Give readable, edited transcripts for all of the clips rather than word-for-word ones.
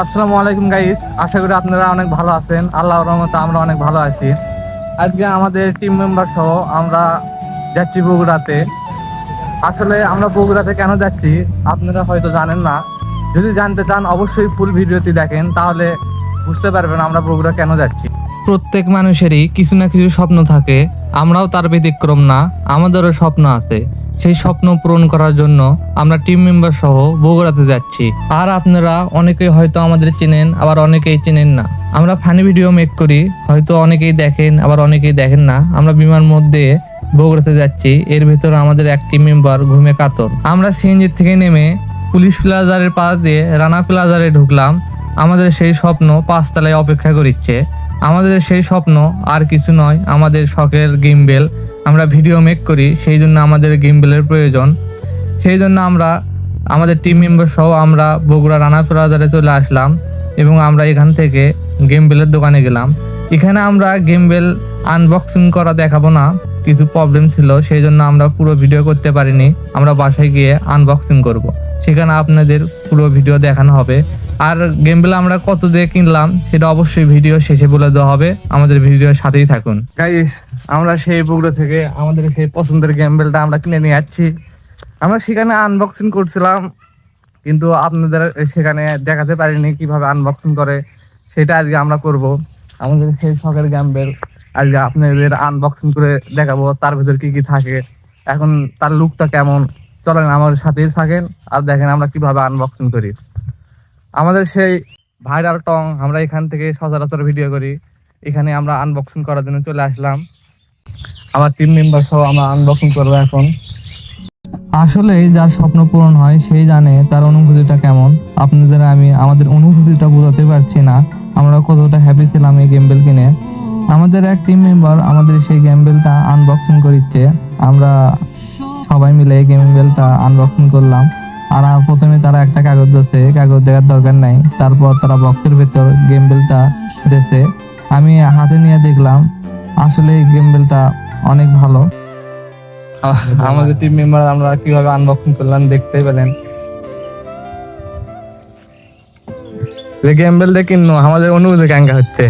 আসসালামু আলাইকুম গাইস, আশা করি আপনারা অনেক ভালো আছেন। আল্লাহর রহমতে আমরা অনেক ভালো আছি। আজকে আমাদের টিম মেম্বার সহ আমরা যাচ্ছি বগুড়াতে। আসলে আমরা বগুড়াতে কেন যাচ্ছি আপনারা হয়তো জানেন না। যদি জানতে চান অবশ্যই ফুল ভিডিওটি দেখেন, তাহলে বুঝতে পারবেন আমরা বগুড়া কেন যাচ্ছি। প্রত্যেক মানুষেরই কিছু না কিছু স্বপ্ন থাকে, আমরাও তার ব্যতিক্রম না। আমাদেরও স্বপ্ন আছে, সেই স্বপ্ন পূরণ করার জন্য আমরা টিম মেম্বার সহ বগুড়াতে যাচ্ছি। আর আপনারা অনেকেই হয়তো আমাদের চেনেন, আবার অনেকেই চেনেন না। আমরা ফানি ভিডিও মেক করি, হয়তো অনেকেই দেখেন আবার অনেকেই দেখেন না। আমরা বিমান মধ্যে বগুড়াতে যাচ্ছি, এর ভেতর আমাদের এক টিম মেম্বার ঘুমে কাতর। আমরা সিএনজি থেকে নেমে পুলিশ প্লাজারের পাশ দিয়ে রানা প্লাজারে ঢুকলাম। আমাদের সেই স্বপ্ন 5 তলায় অপেক্ষা করছে। আমাদের সেই স্বপ্ন আর কিছু নয়, আমাদের শখের গিম্বেল। আমরা ভিডিও মেক করি, সেই জন্য আমাদের গিম্বেলের প্রয়োজন। সেই জন্য আমরা আমাদের টিম মেম্বার সহ আমরা বগুড়া রানা প্লাজারে চলে আসলাম এবং আমরা এখান থেকে গিম্বেলের দোকানে গেলাম। এখানে আমরা গিম্বেল আনবক্সিং করা দেখাবো না, কিছু প্রবলেম ছিল, সেই জন্য আমরা পুরো ভিডিও করতে পারিনি। আমরা বাসায় গিয়ে আনবক্সিং করব, সেখানে আপনাদের পুরো ভিডিও দেখানো হবে। আর গেমবেল আমরা কত দিয়ে কিনলাম সেটা অবশ্যই ভিডিও শেষে বলে দেওয়া হবে। আমাদের ভিডিওর সাথেই থাকুন গাইস। আমরা সেই বগুড়া থেকে আমাদের সেই পছন্দের গেমবেলটা আমরা কিনে নিয়ে যাচ্ছি। আমরা সেখানে আনবক্সিং করছিলাম, কিন্তু আপনাদের সেখানে দেখাতে পারিনি কিভাবে আনবক্সিং করে, সেটা আজকে আমরা করব। আমাদের সেই শখের গেমবেল আজকে আপনাদের আনবক্সিং করে দেখাবো, তার ভিতর কি কি থাকে, এখন তার লুকটা কেমন। চলেন আমার সাথেই থাকেন আর দেখেন আমরা কিভাবে আনবক্সিং করি। আমাদের সেই ভাইরাল টং, আমরা এখান থেকে সচরাচর ভিডিও করি, এখানে আমরা আনবক্সিং করার জন্য চলে আসলাম। আমার টিম মেম্বার সহ আমরা আনবক্সিং করবো এখন। আসলে যার স্বপ্ন পূরণ হয় সেই জানে তার অনুভূতিটা কেমন। আপনাদের আমি আমাদের অনুভূতিটা বোঝাতে পারছি না, আমরা কতটা হ্যাপি ছিলাম এই গেমবেল কিনে। আমাদের এক টিম মেম্বার আমাদের সেই গেমবেলটা আনবক্সিং করছে। আমরা সবাই মিলে এই গেমবেলটা আনবক্সিং করলাম। আর প্রথমে তারা একটা কাগজ দিয়েছে, কাগজ দেওয়ার দরকার নাই। তারপর তারা বক্সের ভেতর গেমবেলটা দিয়েছে। আমি হাতে নিয়ে দেখলাম, আসলে এই গেমবেলটা অনেক ভালো। আমাদের টিম মেম্বার আমরা কিভাবে আনবক্সিং করলাম দেখতে পেলেন। গেমবেলটা কিনো আমাদের অনুভূতি কেঙ্গা হচ্ছে,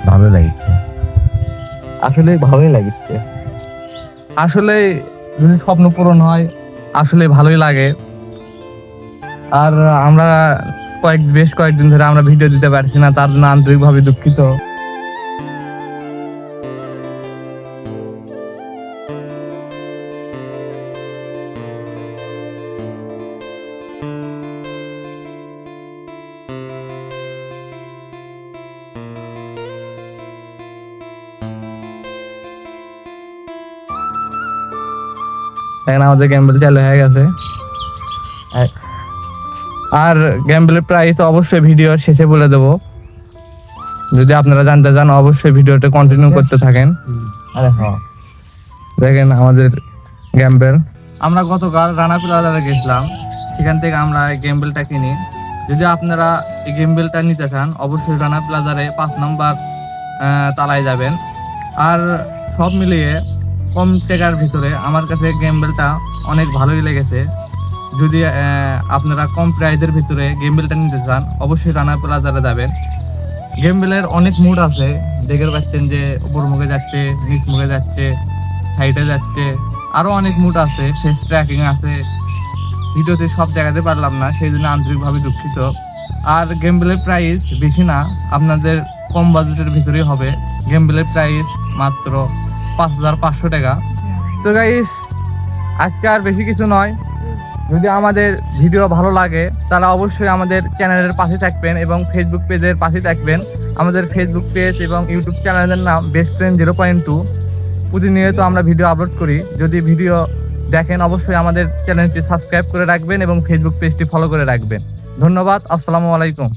ভালো লাগছে, আসলে ভালোই লাগছে। আসলে যদি স্বপ্ন পূরণ হয় আসলে ভালোই লাগে। আর আমরা বেশ কয়েকদিন ধরে আমরা ভিডিও দিতে পারছি না, তার জন্য আন্তরিকভাবে দুঃখিত। এখন আমাদের গেমবেল চালু হয়ে গেছে। আর গেমবেলের প্রাইস অবশ্যই ভিডিওর শেষে বলে দেবো। যদি আপনারা জানতে চান অবশ্যই ভিডিওটা কন্টিনিউ করতে থাকেন। আরে হ্যাঁ, দেখেন আমাদের গেমবেল। আমরা গতকাল রানা প্লাজারে গেছিলাম, সেখান থেকে আমরা এই গেমবেলটা কিনি। যদি আপনারা এই গেমবেলটা নিতে চান অবশ্যই রানা প্লাজারে 5 নম্বর তালায় যাবেন। আর সব মিলিয়ে কম টাকার ভিতরে আমার কাছে গেমবেলটা অনেক ভালোই লেগেছে। যদি আপনারা কম প্রাইসের ভিতরে গেমবেলটা নিতে চান অবশ্যই রানা প্লাজারে যাবেন। গেমবেলের অনেক মুড আছে, দেখে পাচ্ছেন যে উপর মুখে যাচ্ছে, নিচ মুখে যাচ্ছে, সাইডে যাচ্ছে, আরো অনেক মুড আছে, ফেস ট্র্যাকিং আছে। ভিডিওতে সব দেখাতে পারলাম না, সেই জন্য আন্তরিকভাবে দুঃখিত। আর গেমবেলের প্রাইস বেশি না, আপনাদের কম বাজেটের ভিতরেই হবে। গেমবেলের প্রাইস মাত্র 5500 টাকা। তো গাইস, আজকে আর বেশি কিছু নয়। যদি আমাদের ভিডিও ভালো লাগে তাহলে অবশ্যই আমাদের চ্যানেলের পাশে থাকবেন এবং ফেসবুক পেজের পাশে থাকবেন। আমাদের ফেসবুক পেজ এবং ইউটিউব চ্যানেলের নাম বেস্ট ফ্রেন্ড 0.2। প্রতিনিয়ত আমরা ভিডিও আপলোড করি। যদি ভিডিও দেখেন অবশ্যই আমাদের চ্যানেলটি সাবস্ক্রাইব করে রাখবেন এবং ফেসবুক পেজটি ফলো করে রাখবেন। ধন্যবাদ, আসসালামু আলাইকুম।